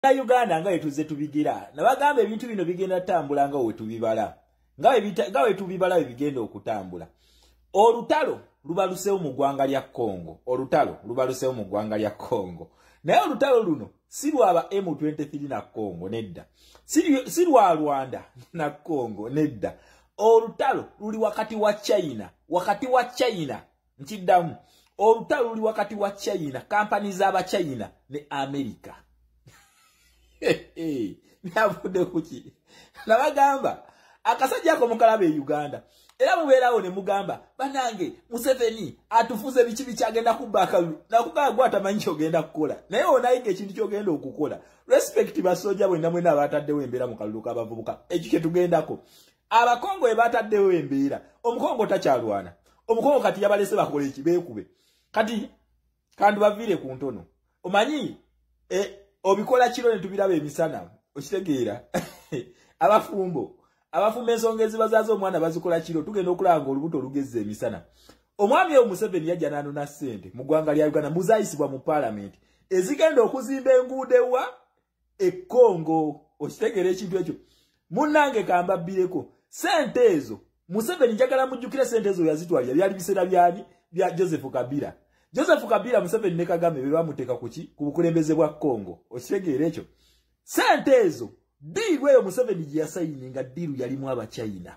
na Uganda nga etuze tubigira nabagamba ebintu bino bigenda tambula nga wetubibala nga wetubibala bigenda okutambula. Olutalo lubaluseewo mu ggwanga lya Congo, olutalo lubaluseewo mu ggwanga lya Congo. Naye olutalo luno si lwaba M23 na Congo nedda, si lwa Rwanda na Congo nedda. Olutalo luli wakati wa China nkiddamu, olutalo luli wakati wa China, kampani z'aba China ne America. Navudde kuki nabagamba akasajja ako mukalabe Uganda era mubeerawo ne mugamba banange Museveni atufuze biki bikyagenda kubaka nakugamba gwatamanyi kyogenda kukola naye onayiga ekintu kyogenda okukola. Respect basoja bwenna mwena abataddewo embeera mu kalulu k'abavubuka ekyo kye tugendako. Abakongo we bataddewo embeera, omukongo takyalwana, omukongo kati yabalese bakola eki beekube kati kandu baviire ku ntono omanyi obikola kiro ne tubiraba emisana okitegeera. Abafumbo ensonga ezibazaaza omwana bazikola kiro tugenda okulanga olubuto olugezza emisana. Omwami oyo Museveni yajja n'anona ssente mu ggwanga lya Uganda muzaayisibwa mu paalamenti ezigenda okuzimba enguudo ewa Congo. Okitegeera ekintu ekyo munnange kambabbireko ssente ezo Museveni njagala mujjukire ssente ezo yazitwalira byali biseera byani bya Joseph Kabila. Joseph Kabila Museveni ne Kagame be bamuteeka kuki ku bukulembeze bwa Congo. Okitegeera ekyo ssente ezo diiru eyo Museveni gye yasayininga diiru yalimu aba China.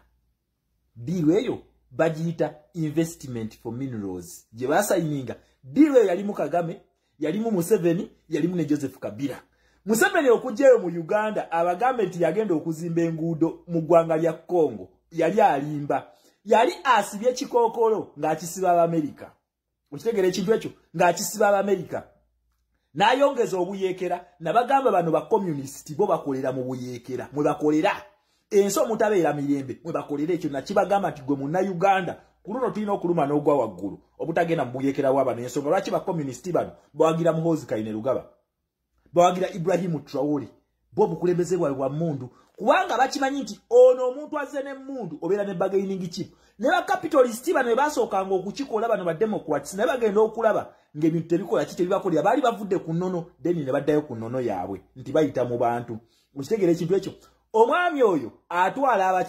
Diiru eyo bagiyita investment for minerals gye basayininga. Diiru eyo yalimu Kagame, yalimu Museveni, yalimu ne Joseph Kabila. Museveni okujjayo mu Uganda abagambe nti yagenda okuzimba enguudo mu ggwanga lya Congo yali alimba, yali asibye ekikookolo ng'akisiba Abamerika. Okitegeera ekintu ekyo ng'akisiba Abamerika. N'ayongeza obuyeekera nabagamba bano ba communist bo bakolera mu buyeekera mwe bakolera ensi omutabeera mirembe mwe bakolera ekyo nakibagamba nti gwe munna Uganda ku luno tulina okuluma n'ogwa waggulu obutagenda mu buyeekera w'abano. Ensonga lwaki ba communist bano bawagira Muhoozi Kainerugaba, bawagira Ibrahim Traore, bo bukulembeze bwawe bwa mundu kubanga bakimanyi nti ono omuntu azze ne mundu obeera ne bargaining chip. Ne ba capitalist bano basookanga okukikola bano ba Democrats ne bagenda okulaba ng'ebintu tebikola kite bibakolera baali bavudde ku nnono deni ne baddayo ku nnono yaabwe nti bayita mu bantu. Okitegeera ekintu ekyo omwami oyo atwala aba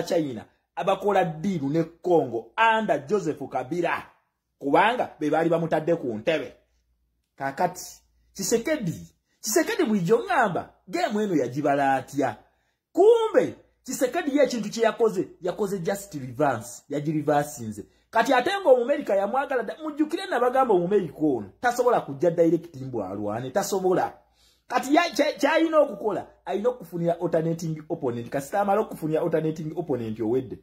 China abakola diiru ne Congo under Joseph Kabila kubanga be baali bamutadde ku ntebe. Kakati Tshisekedi bulijjo ngamba game eno yagibala atya? Kumbe Tshisekedi ye ekintu kye yakoze just reverse, yagiriversinze. Kati ate nga Omumerika yamwagala mujjukire nabagamba Omumerika ono tasobola kujja direct mbu alwane, tasobola. Kati kyalina okukola alina okufunira alternating opponent. Kasita amala okufunira alternating opponent owedde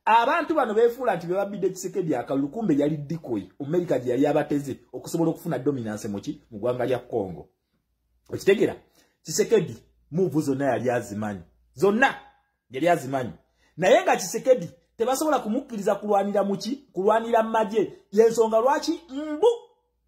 abantu bano beefuula nti bebabidde Tshisekedi akalulu kumbe yali decoy Omumerika gye yali abateze okusobola okufuna dominance mu ggwanga lya Congo. Okitegeera Tshisekedi move zonna yali azimanyi naye nga Tshisekedi tebasobola kumukkiriza kulwanira maje. Yensonga lwaki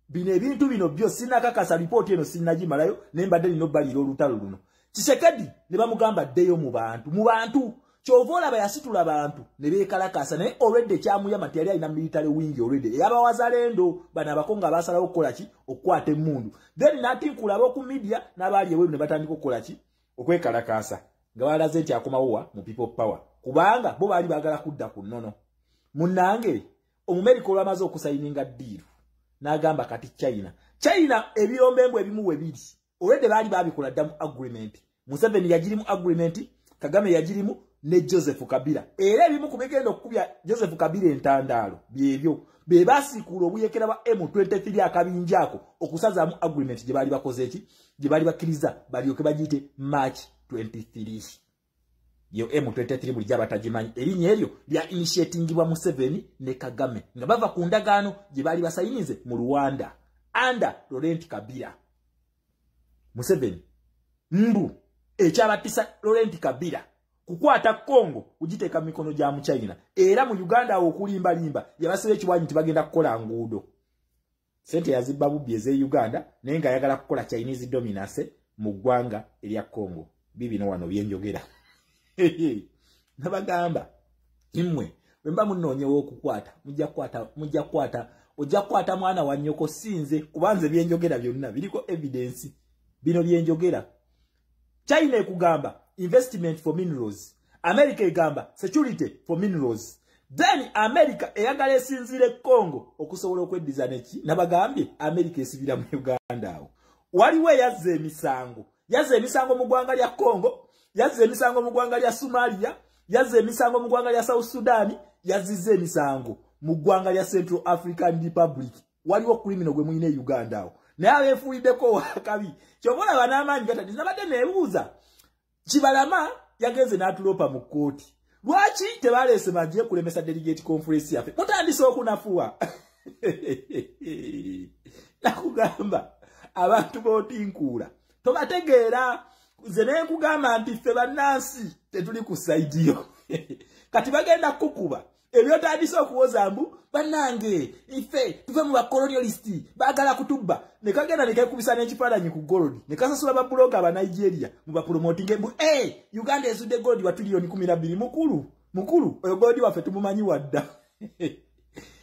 bino ebintu bino byo sinakakasa ripooti eno sinnagimalayo ne mbadde nina obbalira olutalo luno. Tshisekedi ne bamugamba ddeyo mu bantu kyova olaba yasitula abantu ne beekalakasa naye already ekyamuyama nti yali alina military wing already ey'abawazalendo bano abakongo abasalawo okukola ki okukwata emmundu then n'atinkula ab'oku media n'abaali eweeru ne batandika okukola ki okwekalakasa nga balaze nti akomawowa mu people power kubanga bo baali baagala kudda ku nnono. Munnange Omumerika olwamaze okusayininga diiru n'agamba kati China ebirombengo ebimu we biri already baali babikola ddamu agreement. Museveni yagirimu agreement, Kagame yagirimu ne Joseph Kabila. Era ebimu ku bigenda okukubya Joseph Kabila entandaalo byebyo be basiikuula obuyeekera bwa M23 akabinja ako okusazaamu agreement gye baali bakoze eki gye baali bakkiriza balyoke bagiyite March 23. Yo M23 bulijja batagimanyi erinnya eryo lya initiatingibwa Museveni ne Kagame nga bava ku ndagaano gye baali basayinize mu Rwanda under Laurent Kabila. Museveni ekyabatisa Laurent Kabila kukwata Congo kugiteeka mikono gya mu China era mu Uganda okulimbalimba yabasiba ekiwanyi nti bagenda kukola nguudo. Sente yazibba bubbi ez'e Uganda naye nga ayagala kukola Chinese dominance mu ggwanga erya Congo. Bibino wano byenjogera. Nabagamba imwe bemba munoonyewo okukwata ojja kukwata mwana wa nnyoko sinze kubanze byenjogera byonna biriko evidence bino byenjogera. China ekugamba investment for minerals, America egamba security for minerals. Then America eyagala esinzire Congo okusobola okweddiza neki nabagambye America esibira mu Uganda awo. Waliwe yazze emisango mu ggwanga lya Congo, yazze emisango mu ggwanga lya Somalia, yazze emisango mu ggwanga lya South Sudan, yazizze emisango mu ggwanga lya Central African Republic. Waliwo criminal gwe muyine Uganda awo. Naye abeefuuliddeko wakabi. Kyobola banamaanyi gatati nabadde neebuuza. Kibalama yagenze n'atulopa mu kkooti. Lwaki tebaleese magye kulemesa delegate conference yaffe? Mutandise okunafuwa. Nakugamba abantu bootinkuula. Tobategeera nze ne nkugamba nti ffe bannansi tetuli ku side yo. Kati bagenda kukuba. Ebyotandise okuwoza mbu bannange ife tuve mu bakolonialisti baagala kutubba ne kagenda ne kekubisa n'ekifaananyi ku gold ne kasasula babuloga aba Nigeria mu bapromoting mbu Uganda esudde gold wa trillion 12 mukulu oyo gold waffe tumumanyi wadda.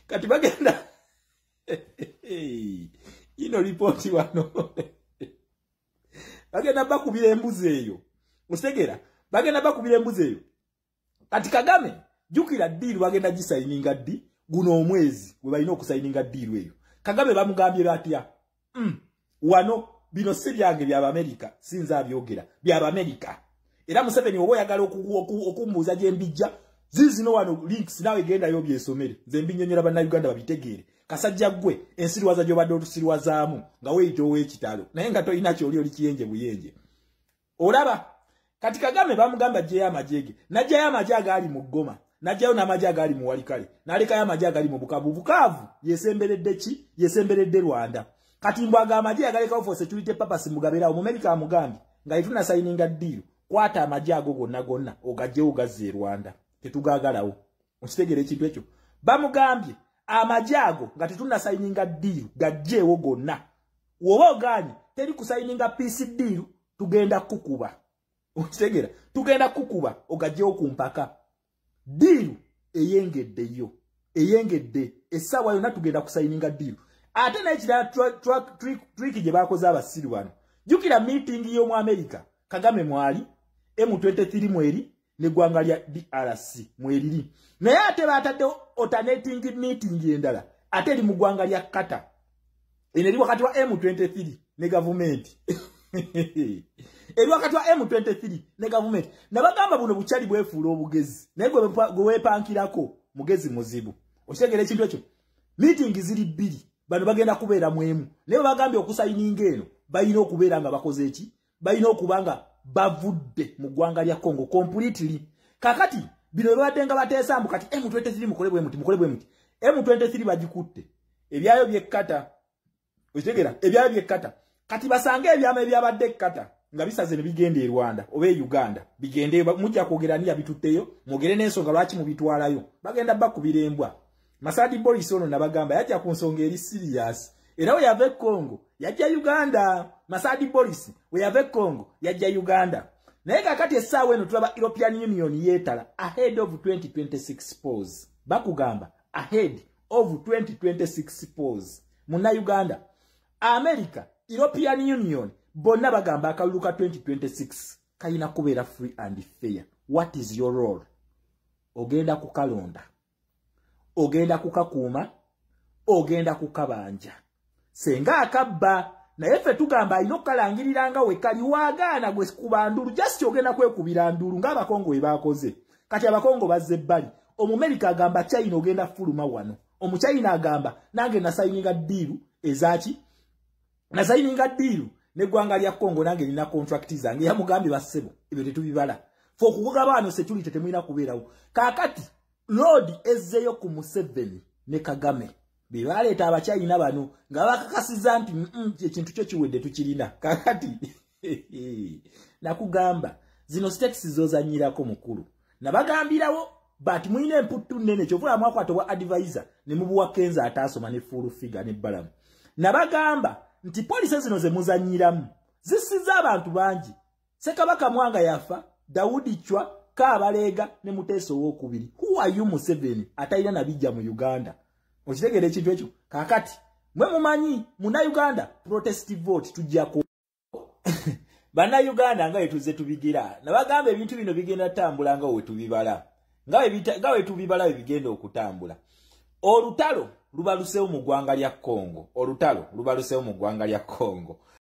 Kati bagenda ino ripoti wano bagenda bakubira embuzi eyo mutegera bagenda bakubira embuzi eyo. Kati Kagame jukira deal bagenda gisaininga di guno omwezi we balina okusaininga deal eyo. Kagame bamugambye batya wano bino si byange bya America sinza byogera bya America. Era Museveni obo yagala okumbuza je mbijja zizino wano links nawe genda yo byesomere nze mbinyonyera bana Uganda babitegeere. Kasajja gwe ensiriwaza gyo badde otusiriwazaamu nga weeyito w'ekitalo naye nga toyina kyoli oli kiyenje buyenje. Olaba kati Kagame bamugamba je amajege najja amaje agali mu Goma najjayo n'amaje agali mu Walikale nalekayo amaje agali mu Bukavu yesemberedde ki yesemberedde Rwanda. Kati mbwaga amaje agalekawo for security purpose mugabera mu America amugambi nga ituna signinga deal kwata amaje ago gonna ogajje ogazze Rwanda tetugagalawo. Okitegere ekintu ekyo bamugambye amaje ago nga tetuna signinga deal gajjewo gonna wowe oganye teri ku signinga peace deal tugenda kukuba. Okitegera tugenda kukuba ogajjewo ku mpaka deal eyengedde essawa yonna tugenda kusaininga deal. Ate n'ekira trick gye bakoze abasiru wano jukira meeting y'omu America Kagame mwali M23 mweri ne gwanga lya DRC mweriri naye ate batadde alternating meeting endala ate li mu gwanga lya Qatar eri wakati wa M23 ne government eri wakati wa M23 ne government nabagamba buno bukyali bwefuula obugezi naye gwe weepankirako mugezi muzibu. Okitegera ekintu ekyo meeting ziri bbiri bano bagenda kubeera mwemu naye bagambye okusayininga eno balina okubeera nga bakoze eki balina okubanga bavudde mu ggwanga lya Congo completely. Kakati bino babadde nga bateesa mbu kati M23 mukole bwe muti M23 bagikutte ebyayo by'ekkata. Okitegera ebyayo by'ekkata kati basange ebyama ebyabadde ekkata nga bisaze ne bigenda e Rwanda oba e Uganda bigende mujja kwogerania bitutteyo mwogere n'ensonga lwaki mubitwalayo bagenda bakubira embwa. Masadi Boris ono nabagamba yajja ku nsonga eri serious era we yave Congo yajja Uganda. Masadi Boris we yave Congo yajja Uganda naye kakati essaawa eno tulaba European Union yeetala ahead of 2026 polls. Bakugamba ahead of 2026 polls muna Uganda America European Union bonna bagamba akalulu ka 2026 kayina kubeera free and fair. What is your role? Ogenda kukalonda, ogenda kukakuuma, ogenda kukabanja. Senga akabba naye ffe tugamba alina okukalangiriranga we kali waagaana gwe kuba ndulu just ogenda kwekubira ndulu ng'Abakongo we baakoze. Kati Abakongo bazze ebbali. Omumerika agamba China ogenda fuluma wano. Omuchina agamba nange nasayininga diiru ezaki nasayininga diiru ne gwanga lya Congo nange nina contract zange yamugambye bassebo ebyo tetubibala fo kugaba wano security temwina kubeerawo. Kakati Lord ezzeyo ku Museveni ne Kagame bibaleeta Abachina bano nga bakakasiza nti ekintu kyo kiwedde tukirina. Kakati nakugamba zino stakes zozanyirako mukulu nabagambirawo but mwine emputtu nene kyovula mwakwata wa advisor ne mubuwa Kenza atasoma ne full figure ne balamu nabagamba nti police zino ze muzanyiramu zisiza abantu bangi. Ssekabaka Mwanga yafa, Daudi Chwa, Kabalega ne Muteso wokubiri. Who are you Museveni atayina nabijja mu Uganda? Okitegere ekintu ekyo kakati mwe mumanyi muna Uganda protest vote tujjako Bana Uganda nga etuze tubigira nabagamba ebintu bino bigenda tambula nga we tubibala nga we tubibala bigenda okutambula. Olutalo lubaluseewo mu ggwanga lya Congo.